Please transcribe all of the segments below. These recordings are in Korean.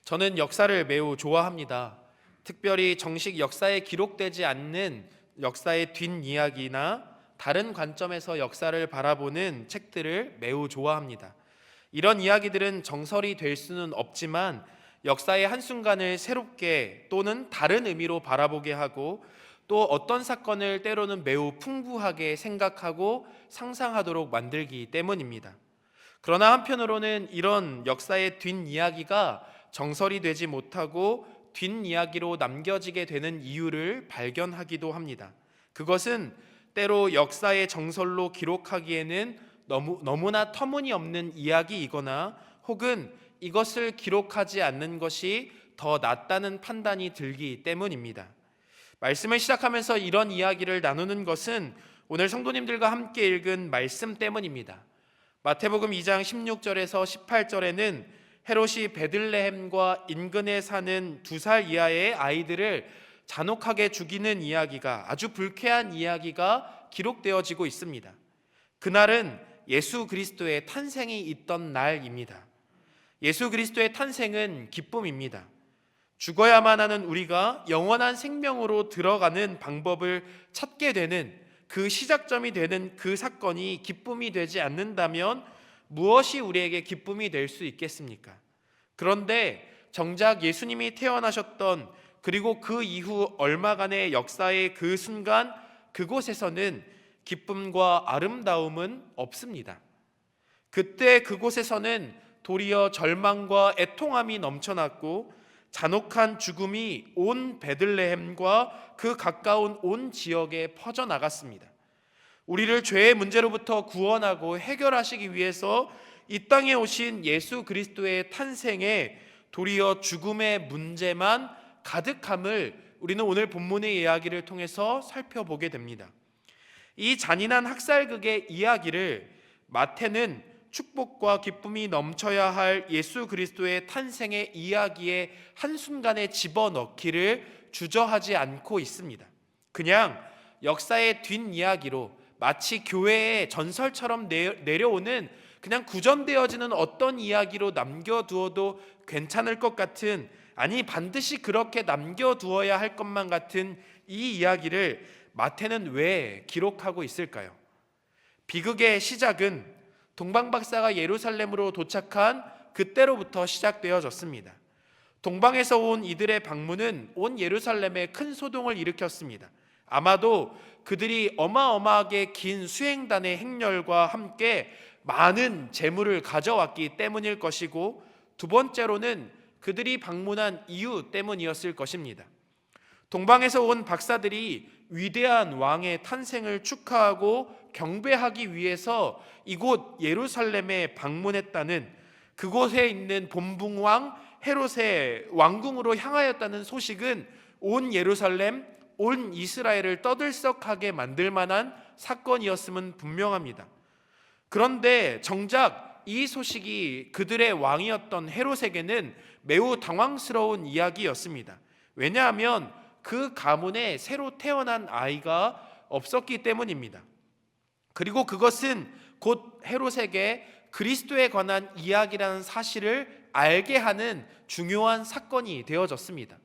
저는 역사를 매우 좋아합니다. 특별히 정식 역사에 기록되지 않는 역사의 뒷이야기나 다른 관점에서 역사를 바라보는 책들을 매우 좋아합니다. 이런 이야기들은 정설이 될 수는 없지만 역사의 한순간을 새롭게 또는 다른 의미로 바라보게 하고, 또 어떤 사건을 때로는 매우 풍부하게 생각하고 상상하도록 만들기 때문입니다. 그러나 한편으로는 이런 역사의 뒷이야기가 정설이 되지 못하고 뒷이야기로 남겨지게 되는 이유를 발견하기도 합니다. 그것은 때로 역사의 정설로 기록하기에는 너무나 터무니없는 이야기이거나, 혹은 이것을 기록하지 않는 것이 더 낫다는 판단이 들기 때문입니다. 말씀을 시작하면서 이런 이야기를 나누는 것은 오늘 성도님들과 함께 읽은 말씀 때문입니다. 마태복음 2장 16절에서 18절에는 헤롯이 베들레헴과 인근에 사는 2살 이하의 아이들을 잔혹하게 죽이는 이야기가, 아주 불쾌한 이야기가 기록되어지고 있습니다. 그날은 예수 그리스도의 탄생이 있던 날입니다. 예수 그리스도의 탄생은 기쁨입니다. 죽어야만 하는 우리가 영원한 생명으로 들어가는 방법을 찾게 되는 그 시작점이 되는 그 사건이 기쁨이 되지 않는다면 무엇이 우리에게 기쁨이 될 수 있겠습니까? 그런데 정작 예수님이 태어나셨던, 그리고 그 이후 얼마간의 역사의 그 순간, 그곳에서는 기쁨과 아름다움은 없습니다. 그때 그곳에서는 도리어 절망과 애통함이 넘쳐났고, 잔혹한 죽음이 온 베들레헴과 그 가까운 온 지역에 퍼져나갔습니다. 우리를 죄의 문제로부터 구원하고 해결하시기 위해서 이 땅에 오신 예수 그리스도의 탄생에 도리어 죽음의 문제만 가득함을 우리는 오늘 본문의 이야기를 통해서 살펴보게 됩니다. 이 잔인한 학살극의 이야기를 마태는 축복과 기쁨이 넘쳐야 할 예수 그리스도의 탄생의 이야기의 한순간에 집어넣기를 주저하지 않고 있습니다. 그냥 역사의 뒷이야기로, 마치 교회의 전설처럼 내려오는, 그냥 구전되어지는 어떤 이야기로 남겨두어도 괜찮을 것 같은, 아니 반드시 그렇게 남겨두어야 할 것만 같은 이 이야기를 마태는 왜 기록하고 있을까요? 비극의 시작은 동방박사가 예루살렘으로 도착한 그때로부터 시작되어졌습니다. 동방에서 온 이들의 방문은 온 예루살렘에 큰 소동을 일으켰습니다. 아마도 그들이 어마어마하게 긴 수행단의 행렬과 함께 많은 재물을 가져왔기 때문일 것이고, 두 번째로는 그들이 방문한 이유 때문이었을 것입니다. 동방에서 온 박사들이 위대한 왕의 탄생을 축하하고 경배하기 위해서 이곳 예루살렘에 방문했다는, 그곳에 있는 본붕왕 헤롯의 왕궁으로 향하였다는 소식은 온 예루살렘, 온 이스라엘을 떠들썩하게 만들 만한 사건이었음은 분명합니다. 그런데 정작 이 소식이 그들의 왕이었던 헤롯에게는 매우 당황스러운 이야기였습니다. 왜냐하면 그 가문에 새로 태어난 아이가 없었기 때문입니다. 그리고 그것은 곧 헤롯에게 그리스도에 관한 이야기라는 사실을 알게 하는 중요한 사건이 되어졌습니다.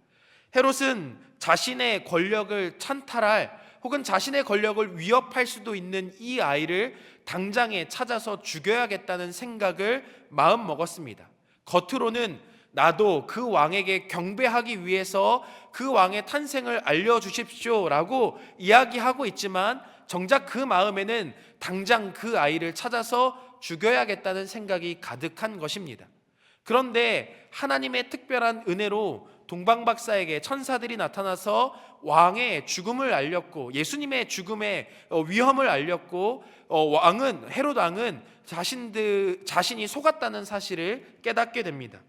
헤롯은 자신의 권력을 찬탈할, 혹은 자신의 권력을 위협할 수도 있는 이 아이를 당장에 찾아서 죽여야겠다는 생각을 마음먹었습니다. 겉으로는 나도 그 왕에게 경배하기 위해서 그 왕의 탄생을 알려주십시오 라고 이야기하고 있지만, 정작 그 마음에는 당장 그 아이를 찾아서 죽여야겠다는 생각이 가득한 것입니다. 그런데 하나님의 특별한 은혜로 동방박사에게 천사들이 나타나서 왕의 죽음을 알렸고, 예수님의 죽음의 위험을 알렸고, 헤롯 왕은 자신이 속았다는 사실을 깨닫게 됩니다.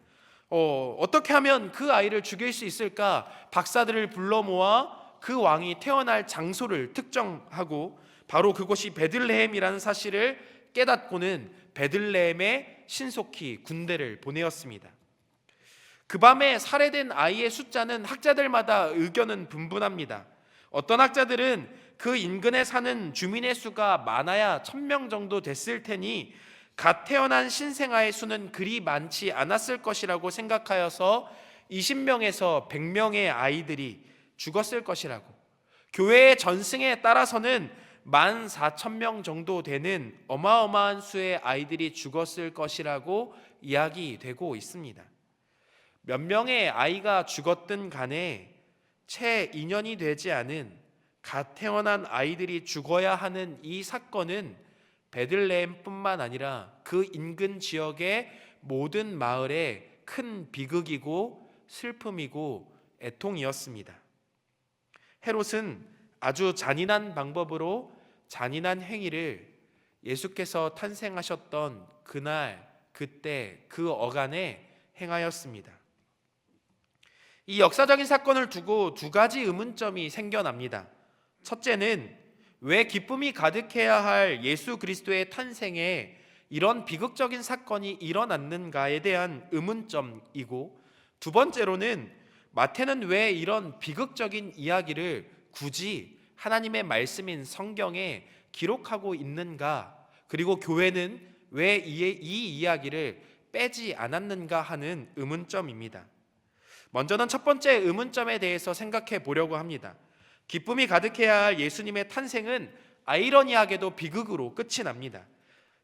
어떻게 하면 그 아이를 죽일 수 있을까? 박사들을 불러 모아 그 왕이 태어날 장소를 특정하고, 바로 그곳이 베들레헴이라는 사실을 깨닫고는 베들레헴에 신속히 군대를 보내었습니다. 그 밤에 살해된 아이의 숫자는 학자들마다 의견은 분분합니다. 어떤 학자들은 그 인근에 사는 주민의 수가 많아야 1,000명 정도 됐을 테니 갓 태어난 신생아의 수는 그리 많지 않았을 것이라고 생각하여서 20명에서 100명의 아이들이 죽었을 것이라고, 교회의 전승에 따라서는 14,000명 정도 되는 어마어마한 수의 아이들이 죽었을 것이라고 이야기되고 있습니다. 몇 명의 아이가 죽었든 간에 채 2년이 되지 않은 갓 태어난 아이들이 죽어야 하는 이 사건은 베들레헴뿐만 아니라 그 인근 지역의 모든 마을의 큰 비극이고 슬픔이고 애통이었습니다. 헤롯은 아주 잔인한 방법으로 잔인한 행위를 예수께서 탄생하셨던 그날, 그때, 그 어간에 행하였습니다. 이 역사적인 사건을 두고 두 가지 의문점이 생겨납니다. 첫째는 왜 기쁨이 가득해야 할 예수 그리스도의 탄생에 이런 비극적인 사건이 일어났는가에 대한 의문점이고, 두 번째로는 마태는 왜 이런 비극적인 이야기를 굳이 하나님의 말씀인 성경에 기록하고 있는가, 그리고 교회는 왜 이 이야기를 빼지 않았는가 하는 의문점입니다. 먼저는 첫 번째 의문점에 대해서 생각해 보려고 합니다. 기쁨이 가득해야 할 예수님의 탄생은 아이러니하게도 비극으로 끝이 납니다.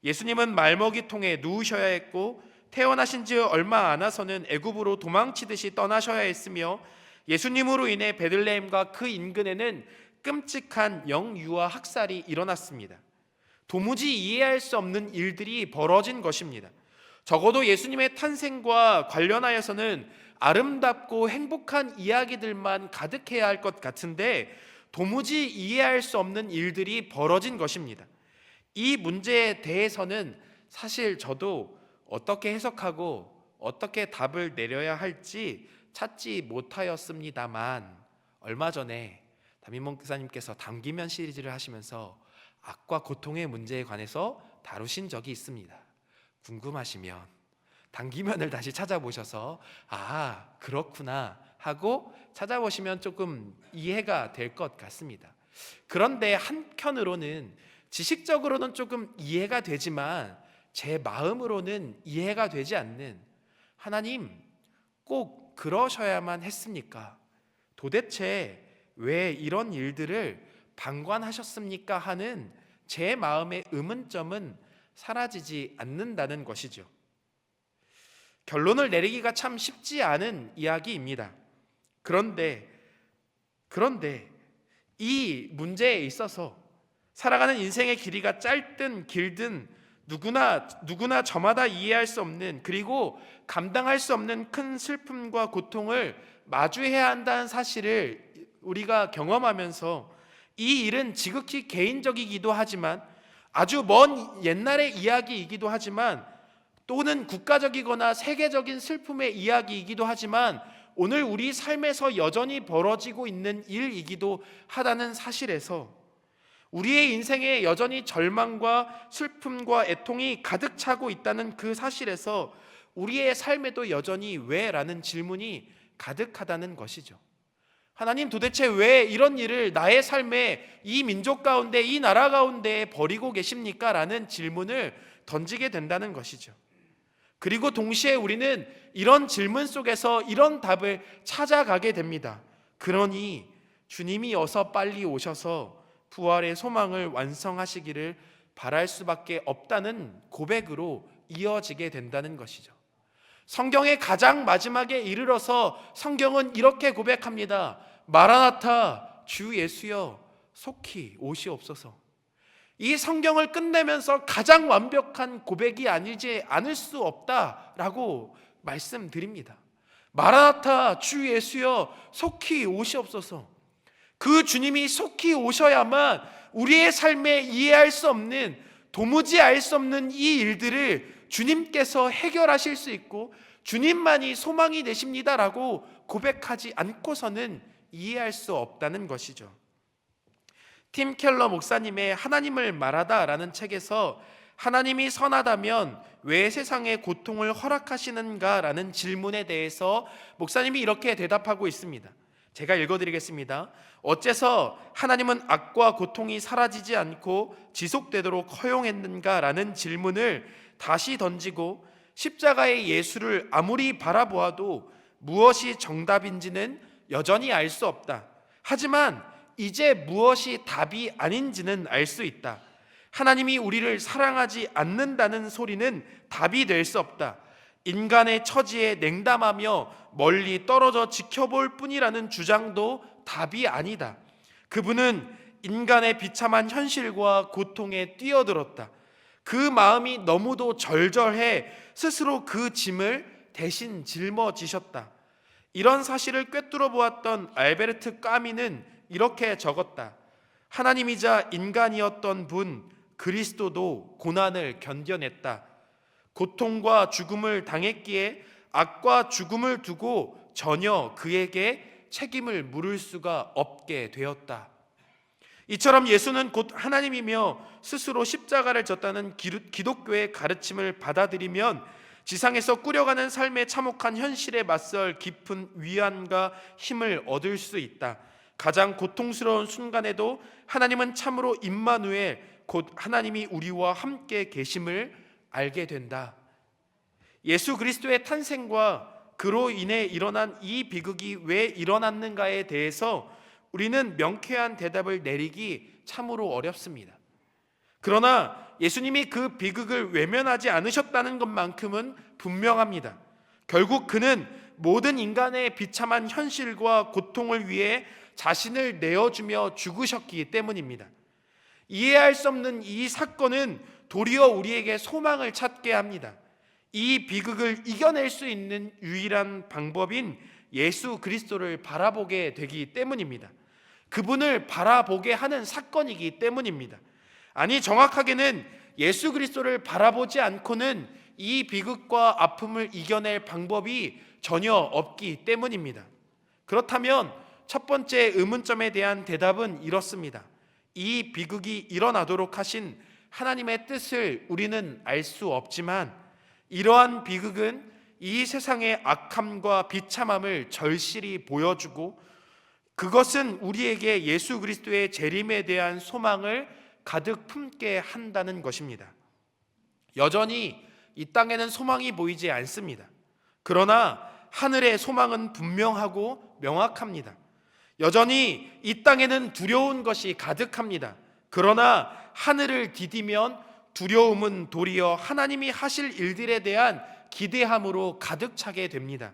예수님은 말먹이통에 누우셔야 했고 태어나신 지 얼마 안 와서는 애굽으로 도망치듯이 떠나셔야 했으며, 예수님으로 인해 베들레헴과 그 인근에는 끔찍한 영유아 학살이 일어났습니다. 도무지 이해할 수 없는 일들이 벌어진 것입니다. 적어도 예수님의 탄생과 관련하여서는 아름답고 행복한 이야기들만 가득해야 할 것 같은데 도무지 이해할 수 없는 일들이 벌어진 것입니다. 이 문제에 대해서는 사실 저도 어떻게 해석하고 어떻게 답을 내려야 할지 찾지 못하였습니다만, 얼마 전에 담임 목사님께서 단기면 시리즈를 하시면서 악과 고통의 문제에 관해서 다루신 적이 있습니다. 궁금하시면 단기면을 다시 찾아보셔서 아, 그렇구나 하고 찾아보시면 조금 이해가 될 것 같습니다. 그런데 한편으로는 지식적으로는 조금 이해가 되지만 제 마음으로는 이해가 되지 않는, 하나님 꼭 그러셔야만 했습니까? 도대체 왜 이런 일들을 방관하셨습니까? 하는 제 마음의 의문점은 사라지지 않는다는 것이죠. 결론을 내리기가 참 쉽지 않은 이야기입니다. 그런데 이 문제에 있어서 살아가는 인생의 길이가 짧든 길든 누구나 저마다 이해할 수 없는, 그리고 감당할 수 없는 큰 슬픔과 고통을 마주해야 한다는 사실을 우리가 경험하면서, 이 일은 지극히 개인적이기도 하지만 아주 먼 옛날의 이야기이기도 하지만, 또는 국가적이거나 세계적인 슬픔의 이야기이기도 하지만 오늘 우리 삶에서 여전히 벌어지고 있는 일이기도 하다는 사실에서, 우리의 인생에 여전히 절망과 슬픔과 애통이 가득 차고 있다는 그 사실에서 우리의 삶에도 여전히 왜? 라는 질문이 가득하다는 것이죠. 하나님 도대체 왜 이런 일을 나의 삶에, 이 민족 가운데, 이 나라 가운데 버리고 계십니까? 라는 질문을 던지게 된다는 것이죠. 그리고 동시에 우리는 이런 질문 속에서 이런 답을 찾아가게 됩니다. 그러니 주님이 어서 빨리 오셔서 부활의 소망을 완성하시기를 바랄 수밖에 없다는 고백으로 이어지게 된다는 것이죠. 성경의 가장 마지막에 이르러서 성경은 이렇게 고백합니다. 마라나타, 주 예수여 속히 오시옵소서. 이 성경을 끝내면서 가장 완벽한 고백이 아니지 않을 수 없다라고 말씀드립니다. 마라나타, 주 예수여 속히 오시옵소서. 그 주님이 속히 오셔야만 우리의 삶에 이해할 수 없는, 도무지 알 수 없는 이 일들을 주님께서 해결하실 수 있고 주님만이 소망이 되십니다라고 고백하지 않고서는 이해할 수 없다는 것이죠. 팀 켈러 목사님의 하나님을 말하다라는 책에서 하나님이 선하다면 왜 세상에 고통을 허락하시는가라는 질문에 대해서 목사님이 이렇게 대답하고 있습니다. 제가 읽어드리겠습니다. 어째서 하나님은 악과 고통이 사라지지 않고 지속되도록 허용했는가라는 질문을 다시 던지고 십자가의 예수를 아무리 바라보아도 무엇이 정답인지는 여전히 알 수 없다. 하지만 이제 무엇이 답이 아닌지는 알 수 있다. 하나님이 우리를 사랑하지 않는다는 소리는 답이 될 수 없다. 인간의 처지에 냉담하며 멀리 떨어져 지켜볼 뿐이라는 주장도 답이 아니다. 그분은 인간의 비참한 현실과 고통에 뛰어들었다. 그 마음이 너무도 절절해 스스로 그 짐을 대신 짊어지셨다. 이런 사실을 꿰뚫어 보았던 알베르트 까미는 이렇게 적었다. 하나님이자 인간이었던 분 그리스도도 고난을 견뎌냈다. 고통과 죽음을 당했기에 악과 죽음을 두고 전혀 그에게 책임을 물을 수가 없게 되었다. 이처럼 예수는 곧 하나님이며 스스로 십자가를 졌다는 기독교의 가르침을 받아들이면 지상에서 꾸려가는 삶의 참혹한 현실에 맞설 깊은 위안과 힘을 얻을 수 있다. 가장 고통스러운 순간에도 하나님은 참으로 임마누엘, 곧 하나님이 우리와 함께 계심을 알게 된다. 예수 그리스도의 탄생과 그로 인해 일어난 이 비극이 왜 일어났는가에 대해서 우리는 명쾌한 대답을 내리기 참으로 어렵습니다. 그러나 예수님이 그 비극을 외면하지 않으셨다는 것만큼은 분명합니다. 결국 그는 모든 인간의 비참한 현실과 고통을 위해 자신을 내어주며 죽으셨기 때문입니다. 이해할 수 없는 이 사건은 도리어 우리에게 소망을 찾게 합니다. 이 비극을 이겨낼 수 있는 유일한 방법인 예수 그리스도를 바라보게 되기 때문입니다. 그분을 바라보게 하는 사건이기 때문입니다. 아니, 정확하게는 예수 그리스도를 바라보지 않고는 이 비극과 아픔을 이겨낼 방법이 전혀 없기 때문입니다. 그렇다면 첫 번째 의문점에 대한 대답은 이렇습니다. 이 비극이 일어나도록 하신 하나님의 뜻을 우리는 알 수 없지만 이러한 비극은 이 세상의 악함과 비참함을 절실히 보여주고 그것은 우리에게 예수 그리스도의 재림에 대한 소망을 가득 품게 한다는 것입니다. 여전히 이 땅에는 소망이 보이지 않습니다. 그러나 하늘의 소망은 분명하고 명확합니다. 여전히 이 땅에는 두려운 것이 가득합니다. 그러나 하늘을 디디면 두려움은 도리어 하나님이 하실 일들에 대한 기대함으로 가득 차게 됩니다.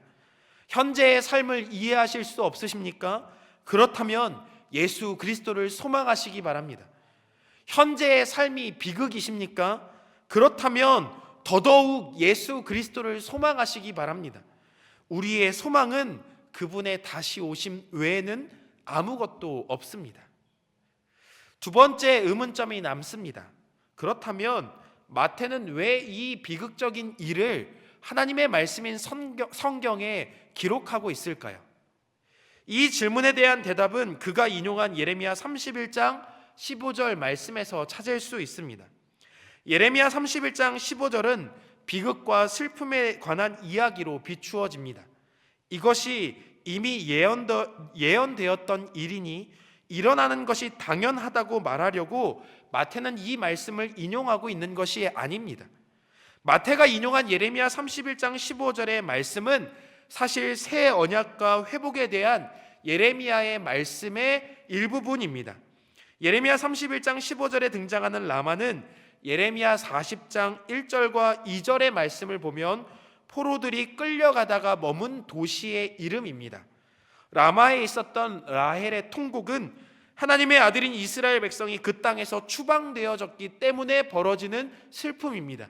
현재의 삶을 이해하실 수 없으십니까? 그렇다면 예수 그리스도를 소망하시기 바랍니다. 현재의 삶이 비극이십니까? 그렇다면 더더욱 예수 그리스도를 소망하시기 바랍니다. 우리의 소망은 그분의 다시 오심 외에는 아무것도 없습니다. 두 번째 의문점이 남습니다. 그렇다면 마태는 왜 이 비극적인 일을 하나님의 말씀인 성경에 기록하고 있을까요? 이 질문에 대한 대답은 그가 인용한 예레미야 31장 15절 말씀에서 찾을 수 있습니다. 예레미야 31장 15절은 비극과 슬픔에 관한 이야기로 비추어집니다. 이것이 이미 예언되었던 일이니 일어나는 것이 당연하다고 말하려고 마태는 이 말씀을 인용하고 있는 것이 아닙니다. 마태가 인용한 예레미야 31장 15절의 말씀은 사실 새 언약과 회복에 대한 예레미야의 말씀의 일부분입니다. 예레미야 31장 15절에 등장하는 라마는 예레미야 40장 1절과 2절의 말씀을 보면 포로들이 끌려가다가 머문 도시의 이름입니다. 라마에 있었던 라헬의 통곡은 하나님의 아들인 이스라엘 백성이 그 땅에서 추방되어졌기 때문에 벌어지는 슬픔입니다.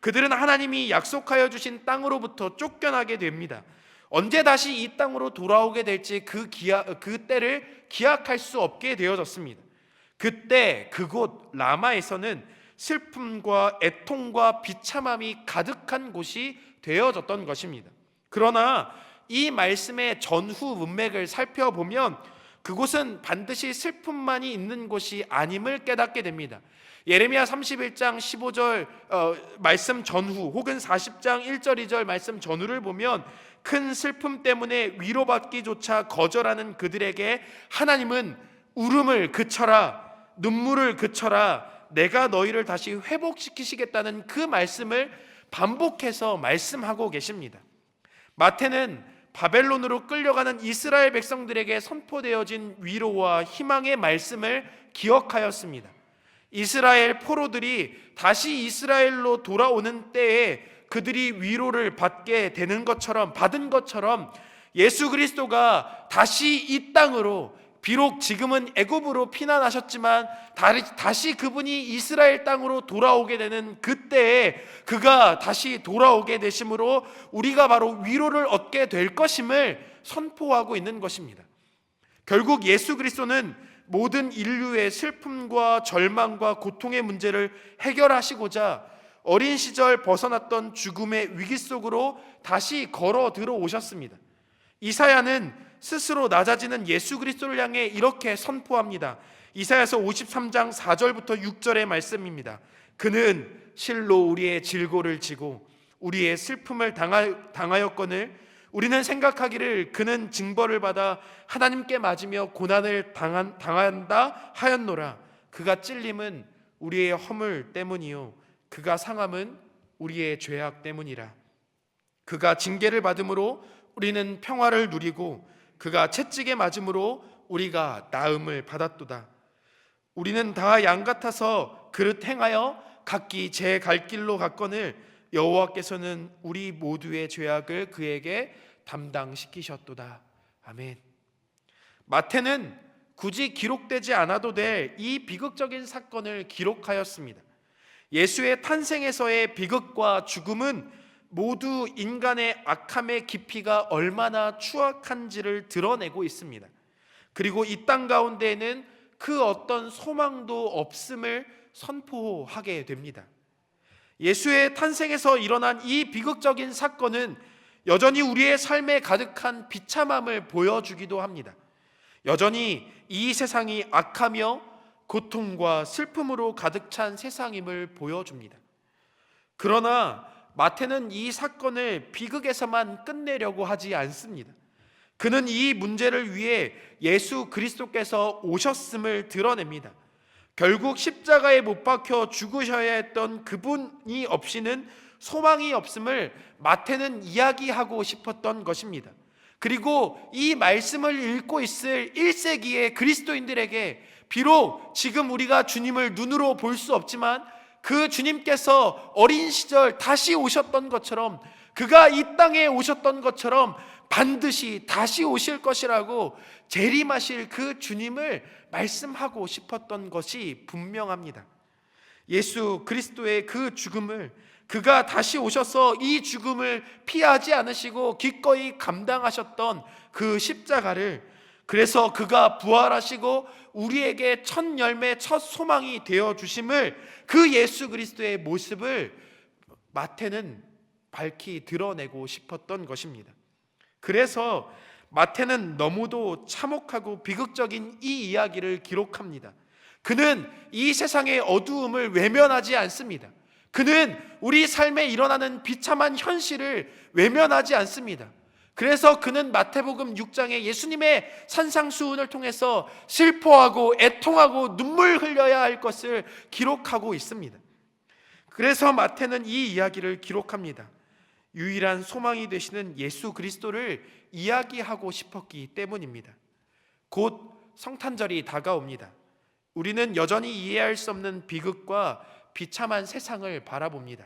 그들은 하나님이 약속하여 주신 땅으로부터 쫓겨나게 됩니다. 언제 다시 이 땅으로 돌아오게 될지 그 때를 기약할 수 없게 되어졌습니다. 그때 그곳 라마에서는 슬픔과 애통과 비참함이 가득한 곳이 되어졌던 것입니다. 그러나 이 말씀의 전후 문맥을 살펴보면 그곳은 반드시 슬픔만이 있는 곳이 아님을 깨닫게 됩니다. 예레미야 31장 15절 말씀 전후 혹은 40장 1절 2절 말씀 전후를 보면 큰 슬픔 때문에 위로받기조차 거절하는 그들에게 하나님은 울음을 그쳐라, 눈물을 그쳐라, 내가 너희를 다시 회복시키시겠다는 그 말씀을 반복해서 말씀하고 계십니다. 마태는 바벨론으로 끌려가는 이스라엘 백성들에게 선포되어진 위로와 희망의 말씀을 기억하였습니다. 이스라엘 포로들이 다시 이스라엘로 돌아오는 때에 그들이 위로를 받은 것처럼 예수 그리스도가 다시 이 땅으로, 비록 지금은 애굽으로 피난하셨지만 다시 그분이 이스라엘 땅으로 돌아오게 되는 그때에 그가 다시 돌아오게 되심으로 우리가 바로 위로를 얻게 될 것임을 선포하고 있는 것입니다. 결국 예수 그리스도는 모든 인류의 슬픔과 절망과 고통의 문제를 해결하시고자 어린 시절 벗어났던 죽음의 위기 속으로 다시 걸어 들어오셨습니다. 이사야는 스스로 낮아지는 예수 그리스도를 향해 이렇게 선포합니다. 이사야서 53장 4절부터 6절의 말씀입니다. 그는 실로 우리의 질고를 지고 우리의 슬픔을 당하였거늘 우리는 생각하기를 그는 징벌을 받아 하나님께 맞으며 고난을 당한다 하였노라. 그가 찔림은 우리의 허물 때문이요 그가 상함은 우리의 죄악 때문이라. 그가 징계를 받음으로 우리는 평화를 누리고 그가 채찍에 맞음으로 우리가 나음을 받았도다. 우리는 다 양 같아서 그릇 행하여 각기 제 갈 길로 갔거늘 여호와께서는 우리 모두의 죄악을 그에게 담당시키셨도다. 아멘. 마태는 굳이 기록되지 않아도 될 이 비극적인 사건을 기록하였습니다. 예수의 탄생에서의 비극과 죽음은 모두 인간의 악함의 깊이가 얼마나 추악한지를 드러내고 있습니다. 그리고 이 땅 가운데에는 그 어떤 소망도 없음을 선포하게 됩니다. 예수의 탄생에서 일어난 이 비극적인 사건은 여전히 우리의 삶에 가득한 비참함을 보여주기도 합니다. 여전히 이 세상이 악하며 고통과 슬픔으로 가득 찬 세상임을 보여줍니다. 그러나 마태는 이 사건을 비극에서만 끝내려고 하지 않습니다. 그는 이 문제를 위해 예수 그리스도께서 오셨음을 드러냅니다. 결국 십자가에 못 박혀 죽으셔야 했던 그분이 없이는 소망이 없음을 마태는 이야기하고 싶었던 것입니다. 그리고 이 말씀을 읽고 있을 1세기의 그리스도인들에게 비록 지금 우리가 주님을 눈으로 볼 수 없지만 그 주님께서 어린 시절 다시 오셨던 것처럼, 그가 이 땅에 오셨던 것처럼 반드시 다시 오실 것이라고 재림하실 그 주님을 말씀하고 싶었던 것이 분명합니다. 예수 그리스도의 그 죽음을, 그가 다시 오셔서 이 죽음을 피하지 않으시고 기꺼이 감당하셨던 그 십자가를, 그래서 그가 부활하시고 우리에게 첫 열매, 첫 소망이 되어 주심을, 그 예수 그리스도의 모습을 마태는 밝히 드러내고 싶었던 것입니다. 그래서 마태는 너무도 참혹하고 비극적인 이 이야기를 기록합니다. 그는 이 세상의 어두움을 외면하지 않습니다. 그는 우리 삶에 일어나는 비참한 현실을 외면하지 않습니다. 그래서 그는 마태복음 6장에 예수님의 산상수훈을 통해서 슬퍼하고 애통하고 눈물 흘려야 할 것을 기록하고 있습니다. 그래서 마태는 이 이야기를 기록합니다. 유일한 소망이 되시는 예수 그리스도를 이야기하고 싶었기 때문입니다. 곧 성탄절이 다가옵니다. 우리는 여전히 이해할 수 없는 비극과 비참한 세상을 바라봅니다.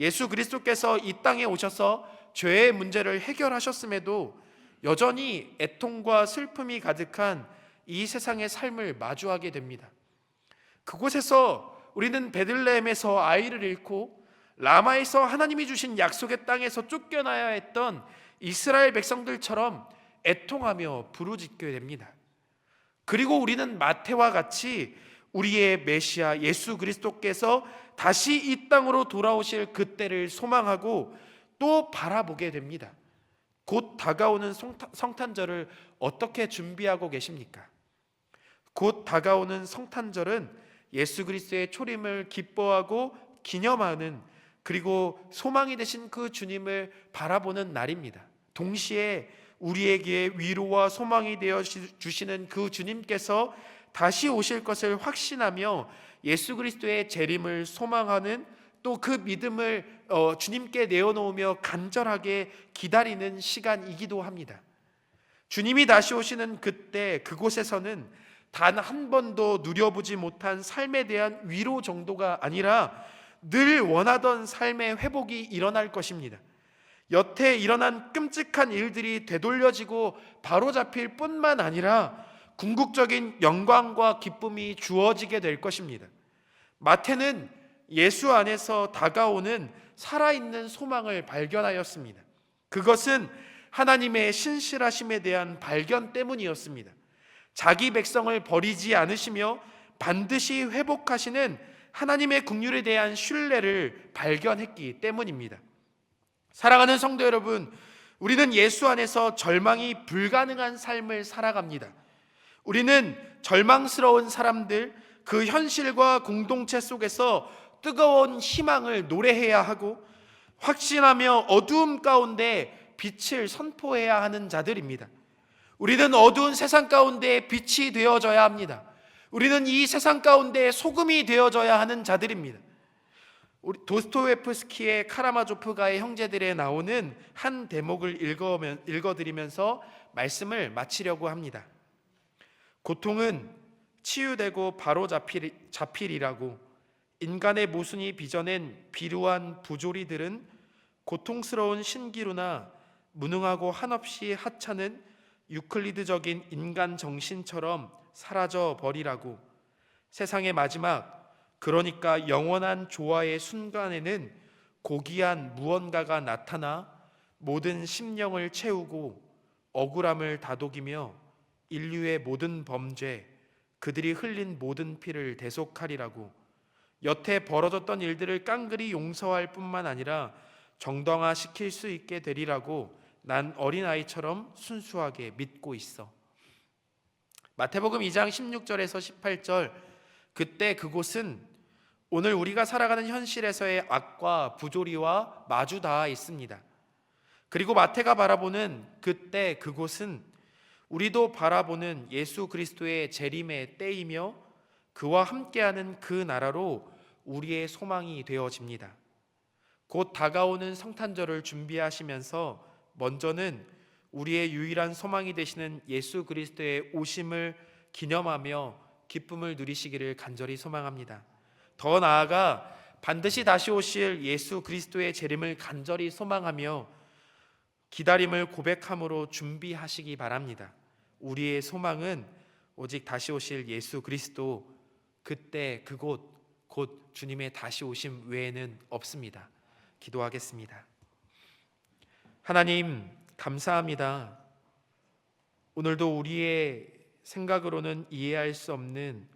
예수 그리스도께서 이 땅에 오셔서 죄의 문제를 해결하셨음에도 여전히 애통과 슬픔이 가득한 이 세상의 삶을 마주하게 됩니다. 그곳에서 우리는 베들레헴에서 아이를 잃고 라마에서 하나님이 주신 약속의 땅에서 쫓겨나야 했던 이스라엘 백성들처럼 애통하며 부르짖게 됩니다. 그리고 우리는 마태와 같이 우리의 메시아 예수 그리스도께서 다시 이 땅으로 돌아오실 그때를 소망하고 또 바라보게 됩니다. 곧 다가오는 성탄절을 어떻게 준비하고 계십니까? 곧 다가오는 성탄절은 예수 그리스도의 초림을 기뻐하고 기념하는, 그리고 소망이 되신 그 주님을 바라보는 날입니다. 동시에 우리에게 위로와 소망이 되어 주시는 그 주님께서 다시 오실 것을 확신하며 예수 그리스도의 재림을 소망하는, 또 그 믿음을 주님께 내어놓으며 간절하게 기다리는 시간이기도 합니다. 주님이 다시 오시는 그때 그곳에서는 단 한 번도 누려보지 못한 삶에 대한 위로 정도가 아니라 늘 원하던 삶의 회복이 일어날 것입니다. 여태 일어난 끔찍한 일들이 되돌려지고 바로잡힐 뿐만 아니라 궁극적인 영광과 기쁨이 주어지게 될 것입니다. 마태는 예수 안에서 다가오는 살아있는 소망을 발견하였습니다. 그것은 하나님의 신실하심에 대한 발견 때문이었습니다. 자기 백성을 버리지 않으시며 반드시 회복하시는 하나님의 긍휼에 대한 신뢰를 발견했기 때문입니다. 사랑하는 성도 여러분, 우리는 예수 안에서 절망이 불가능한 삶을 살아갑니다. 우리는 절망스러운 사람들, 그 현실과 공동체 속에서 뜨거운 희망을 노래해야 하고 확신하며 어두움 가운데 빛을 선포해야 하는 자들입니다. 우리는 어두운 세상 가운데 빛이 되어져야 합니다. 우리는 이 세상 가운데 소금이 되어져야 하는 자들입니다. 우리 도스토옙스키의 카라마조프가의 형제들에 나오는 한 대목을 읽어드리면서 말씀을 마치려고 합니다. 고통은 치유되고 바로 잡히리라고 인간의 모순이 빚어낸 비루한 부조리들은 고통스러운 신기루나 무능하고 한없이 하찮은 유클리드적인 인간 정신처럼 사라져 버리라고. 세상의 마지막, 그러니까 영원한 조화의 순간에는 고귀한 무언가가 나타나 모든 심령을 채우고 억울함을 다독이며 인류의 모든 범죄, 그들이 흘린 모든 피를 대속하리라고. 여태 벌어졌던 일들을 깡그리 용서할 뿐만 아니라 정당화시킬 수 있게 되리라고 난 어린아이처럼 순수하게 믿고 있어. 마태복음 2장 16절에서 18절, 그때 그곳은 오늘 우리가 살아가는 현실에서의 악과 부조리와 마주 닿아 있습니다. 그리고 마태가 바라보는 그때 그곳은 우리도 바라보는 예수 그리스도의 재림의 때이며 그와 함께하는 그 나라로 우리의 소망이 되어집니다. 곧 다가오는 성탄절을 준비하시면서 먼저는 우리의 유일한 소망이 되시는 예수 그리스도의 오심을 기념하며 기쁨을 누리시기를 간절히 소망합니다. 더 나아가 반드시 다시 오실 예수 그리스도의 재림을 간절히 소망하며 기다림을 고백함으로 준비하시기 바랍니다. 우리의 소망은 오직 다시 오실 예수 그리스도, 그때 그곳, 곧 주님의 다시 오심 외에는 없습니다. 기도하겠습니다. 하나님, 감사합니다. 오늘도 우리의 생각으로는 이해할 수 없는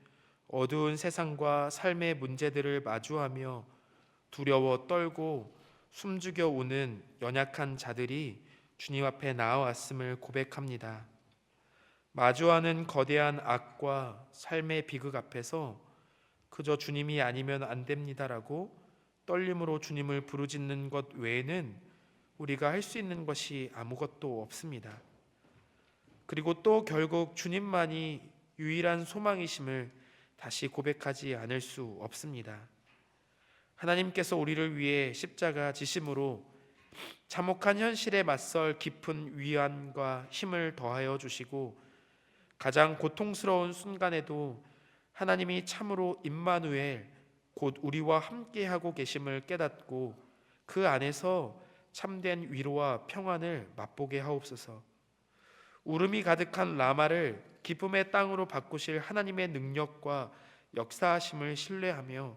어두운 세상과 삶의 문제들을 마주하며 두려워 떨고 숨죽여 오는 연약한 자들이 주님 앞에 나아왔음을 고백합니다. 마주하는 거대한 악과 삶의 비극 앞에서 그저 주님이 아니면 안 됩니다라고 떨림으로 주님을 부르짖는 것 외에는 우리가 할 수 있는 것이 아무것도 없습니다. 그리고 또 결국 주님만이 유일한 소망이심을 다시 고백하지 않을 수 없습니다. 하나님께서 우리를 위해 십자가 지심으로 참혹한 현실에 맞설 깊은 위안과 힘을 더하여 주시고 가장 고통스러운 순간에도 하나님이 참으로 임마누엘, 곧 우리와 함께하고 계심을 깨닫고 그 안에서 참된 위로와 평안을 맛보게 하옵소서. 울음이 가득한 라마를 기쁨의 땅으로 바꾸실 하나님의 능력과 역사하심을 신뢰하며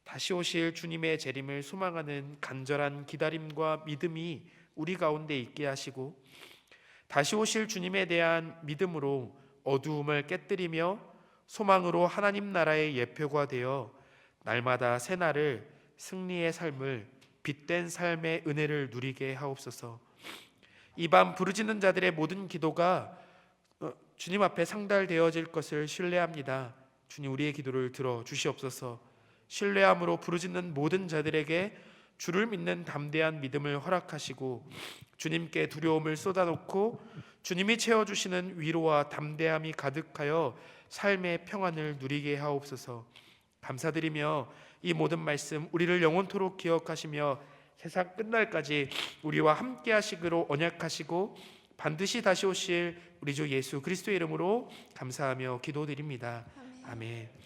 다시 오실 주님의 재림을 소망하는 간절한 기다림과 믿음이 우리 가운데 있게 하시고 다시 오실 주님에 대한 믿음으로 어두움을 깨뜨리며 소망으로 하나님 나라의 예표가 되어 날마다 새날을 승리의 삶을 빛된 삶의 은혜를 누리게 하옵소서. 이 밤 부르짖는 자들의 모든 기도가 주님 앞에 상달되어질 것을 신뢰합니다. 주님, 우리의 기도를 들어 주시옵소서. 신뢰함으로 부르짖는 모든 자들에게 주를 믿는 담대한 믿음을 허락하시고 주님께 두려움을 쏟아놓고 주님이 채워주시는 위로와 담대함이 가득하여 삶의 평안을 누리게 하옵소서. 감사드리며 이 모든 말씀 우리를 영원토록 기억하시며 세상 끝날까지 우리와 함께 하시기로 언약하시고 반드시 다시 오실 우리 주 예수 그리스도의 이름으로 감사하며 기도드립니다. 아멘.